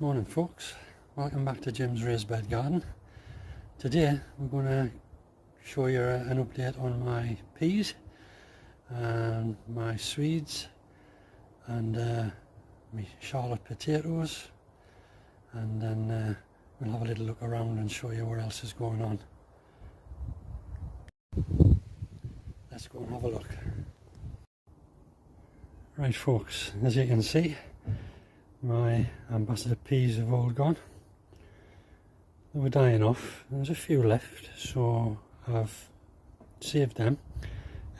Morning folks, welcome back to Jim's Raised Bed Garden. Today we're going to show you an update on my peas and my Swedes and my Charlotte potatoes, and then we'll have a little look around and show you what else is going on. Let's go and have a look. Right folks, as you can see, my ambassador peas have all gone. They were dying off. There's a few left, so I've saved them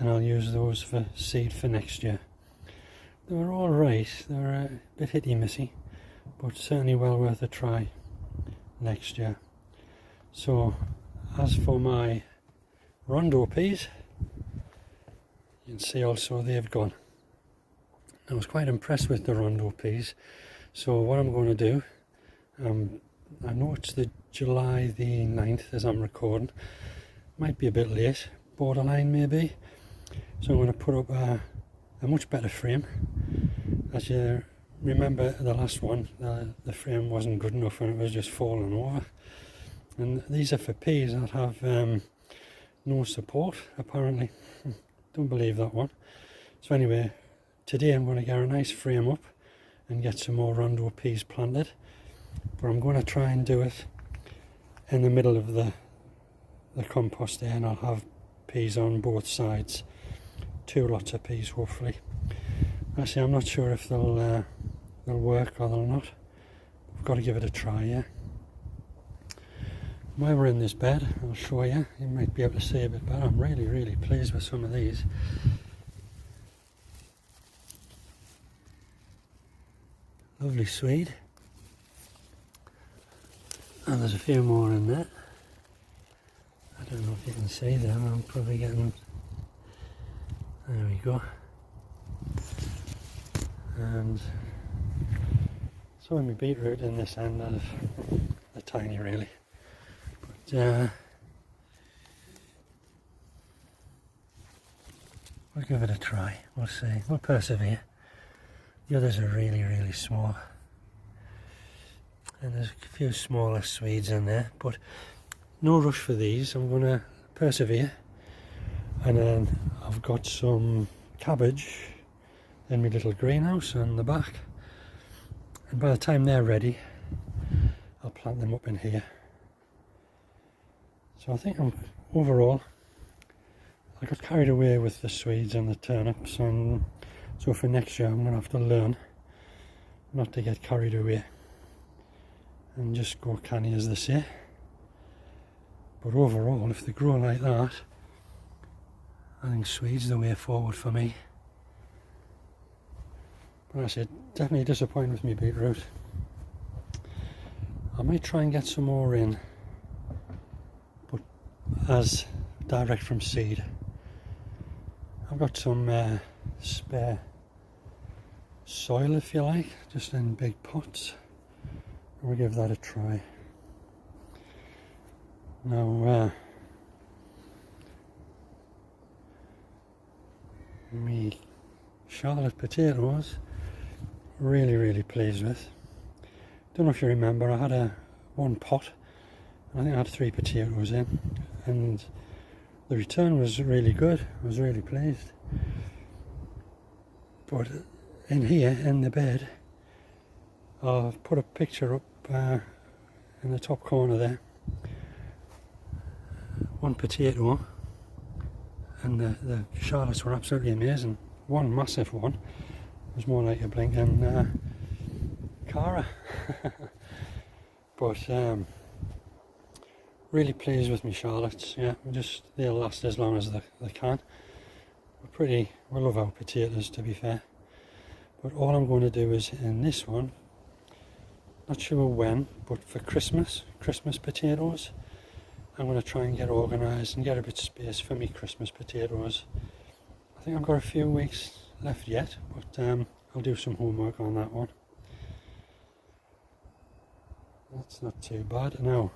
and I'll use those for seed for next year. They were alright, they were a bit hitty-missy, but certainly well worth a try next year. So as for my rondo peas, you can see also they've gone. I was quite impressed with the rondo peas, so what I'm going to do, I know it's the July the 9th as I'm recording, might be a bit late, borderline maybe, so I'm going to put up a much better frame. As you remember the last one, the frame wasn't good enough and it was just falling over, and these are for peas that have no support apparently. Don't believe that one. So anyway, today I'm going to get a nice frame up and get some more rondo peas planted, but I'm going to try and do it in the middle of the compost there, and I'll have peas on both sides, 2 lots of peas hopefully. Actually, I'm not sure if they'll work or they'll not. I've got to give it a try, yeah. While we're in this bed, I'll show you. You might be able to see a bit better. I'm really pleased with some of these. Lovely Swede, and there's a few more in there. I don't know if you can see them, I'm probably getting, there we go, and some of my beetroot in this end are tiny really, but we'll give it a try, we'll see, we'll persevere. The others are really small, and there's a few smaller Swedes in there, but no rush for these. I'm going to persevere. And then I've got some cabbage in my little greenhouse on the back, and by the time they're ready I'll plant them up in here. So I think overall I got carried away with the Swedes and the turnips, and so for next year I'm going to have to learn not to get carried away and just go canny, as they say. But overall, if they grow like that, I think Swede's the way forward for me. But I said, definitely disappointed with me beetroot. I might try and get some more in, but as direct from seed. I've got some spare soil, if you like, just in big pots. We'll give that a try. Now, me Charlotte potatoes, really pleased with. Don't know if you remember, I had one pot, I think I had 3 potatoes in, and the return was really good. I was really pleased. But in here, in the bed, I've put a picture up in the top corner there. 1 potato, and the Charlottes were absolutely amazing. One massive one, it was more like a blinking Cara. But really pleased with my Charlottes. Yeah, they'll last as long as they can. We love our potatoes, to be fair. But all I'm going to do is in this one, not sure when, but for Christmas potatoes, I'm going to try and get organised and get a bit of space for me Christmas potatoes. I think I've got a few weeks left yet, but I'll do some homework on that one. That's not too bad. Now,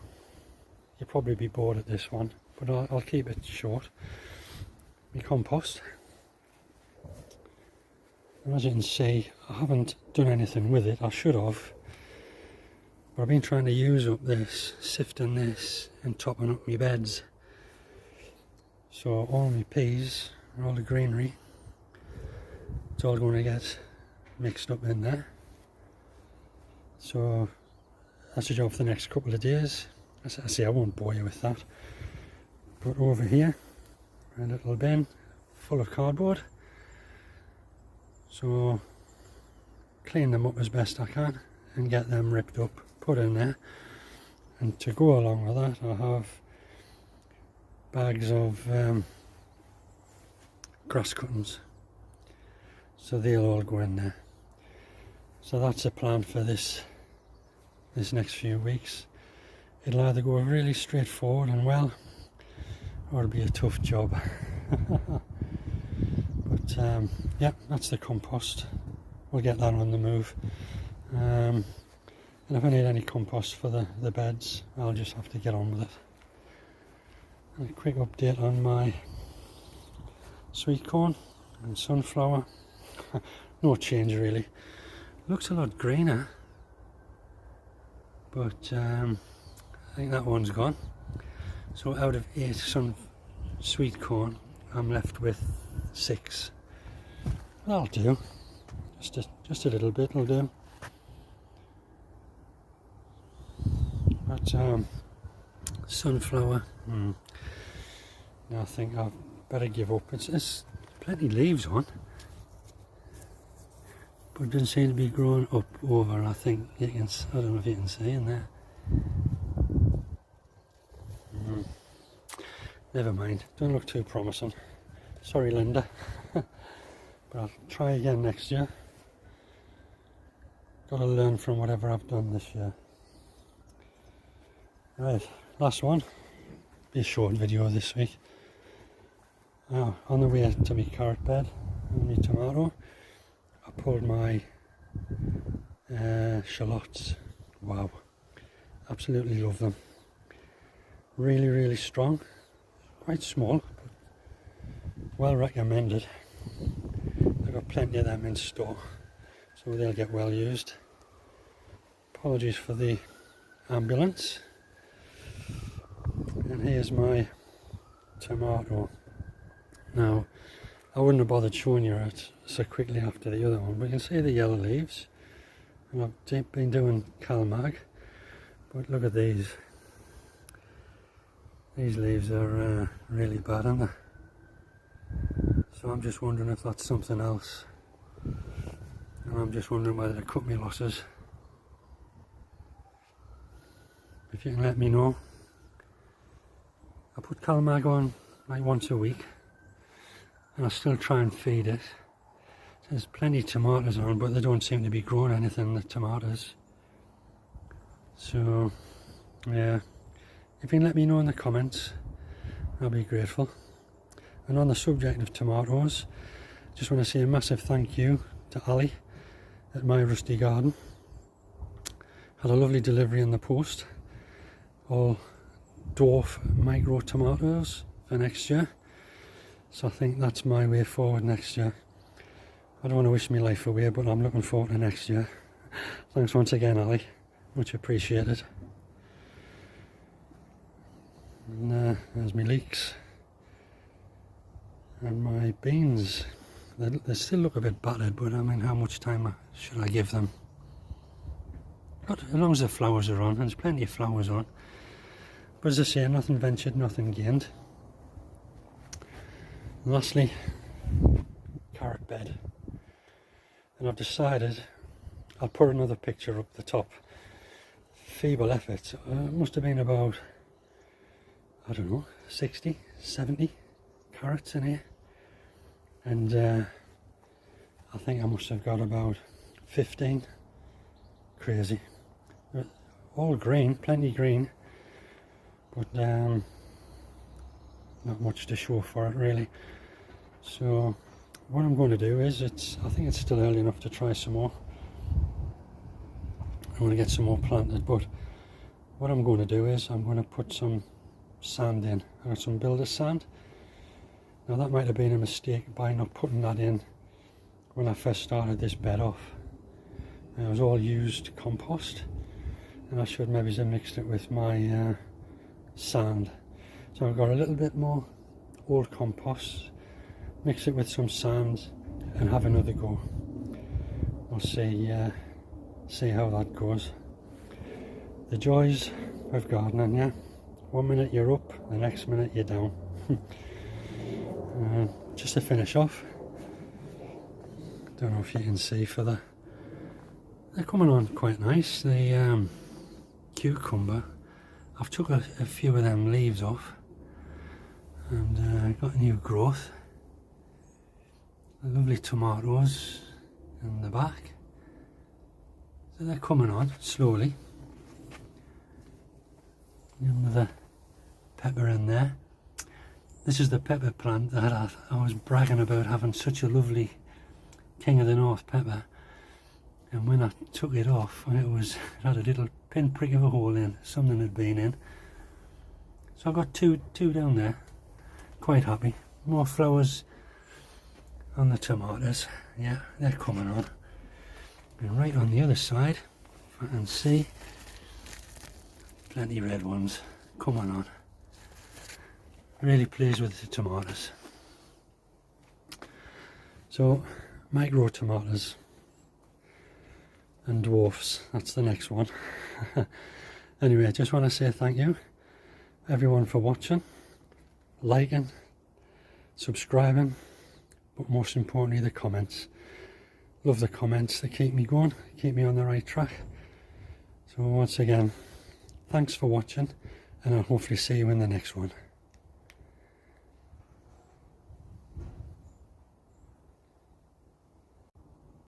you'll probably be bored at this one, but I'll keep it short. My compost. And as you can see, I haven't done anything with it. I should have. But I've been trying to use up this, sifting this and topping up my beds. So all my peas and all the greenery, it's all going to get mixed up in there. So that's a job for the next couple of days. As I say, I won't bore you with that. But over here, a little bin full of cardboard. So clean them up as best I can and get them ripped up, put in there. And to go along with that, I have bags of grass cuttings. So they'll all go in there. So that's the plan for this next few weeks. It'll either go really straightforward and well, or it'll be a tough job. But yeah, that's the compost. We'll get that on the move. And if I need any compost for the beds, I'll just have to get on with it. And a quick update on my sweet corn and sunflower. No change really. Looks a lot greener, but I think that one's gone. So out of 8 sweet corn, I'm left with 6. That'll do. Just a little bit will do. But sunflower, I think I've better give up. It's plenty of leaves on, but it doesn't seem to be growing up over. I think you can. I don't know if you can see in there. Never mind. Don't look too promising. Sorry, Linda. But I'll try again next year. Got to learn from whatever I've done this year. Right, last one. Be a short video this week. Now, on the way to my carrot bed and my tomato, I pulled my shallots. Wow, absolutely love them. Really, really strong. Quite small, but well recommended. I've got plenty of them in store, so they'll get well used. Apologies for the ambulance. And here's my tomato. Now, I wouldn't have bothered showing you it so quickly after the other one, but you can see the yellow leaves. And I've been doing CalMag, but look at these. These leaves are really bad, aren't they? So I'm just wondering if that's something else. And I'm just wondering whether to cut my losses. If you can let me know. I put CalMag on like once a week, and I still try and feed it. There's plenty of tomatoes on, but they don't seem to be growing anything, the tomatoes. So yeah, if you can let me know in the comments, I'll be grateful. And on the subject of tomatoes, just want to say a massive thank you to Ali at My Rusty Garden. Had a lovely delivery in the post. All dwarf micro tomatoes for next year. So I think that's my way forward next year. I don't want to wish my life away, but I'm looking forward to next year. Thanks once again, Ali. Much appreciated. And there's my leeks. And my beans. They still look a bit battered, but I mean, how much time should I give them? But as long as the flowers are on, and there's plenty of flowers on. But as I say, nothing ventured, nothing gained. And lastly, carrot bed. And I've decided I'll put another picture up the top. Feeble effort. It must have been about, I don't know, 60, 70 carrots in here. And I think I must have got about 15. Crazy. All green, plenty green, but not much to show for it really. So what I'm going to do is, I think it's still early enough to try some more. I want to get some more planted, but what I'm going to do is I'm going to put some sand in. I got some builder's sand. Now that might have been a mistake by not putting that in when I first started this bed off. It was all used compost, and I should maybe have mixed it with my sand. So I've got a little bit more old compost, mix it with some sand and have another go. We'll see how that goes. The joys of gardening, yeah. 1 minute you're up, the next minute you're down. Just to finish off, don't know if you can see they're coming on quite nice. The cucumber, I've took a few of them leaves off and got new growth. The lovely tomatoes in the back, so they're coming on slowly. Another pepper in there. This is the pepper plant that I was bragging about having such a lovely King of the North pepper, and when I took it off, it had a little pinprick of a hole in, something had been in. So I've got two down there, quite happy. More flowers on the tomatoes, yeah, they're coming on. And right on the other side, if I can see, plenty red ones coming on. Really pleased with the tomatoes. So micro tomatoes and dwarfs, that's the next one. Anyway, I just want to say thank you everyone for watching, liking, subscribing, but most importantly the comments. Love the comments, they keep me going, keep me on the right track. So once again, thanks for watching, and I'll hopefully see you in the next one.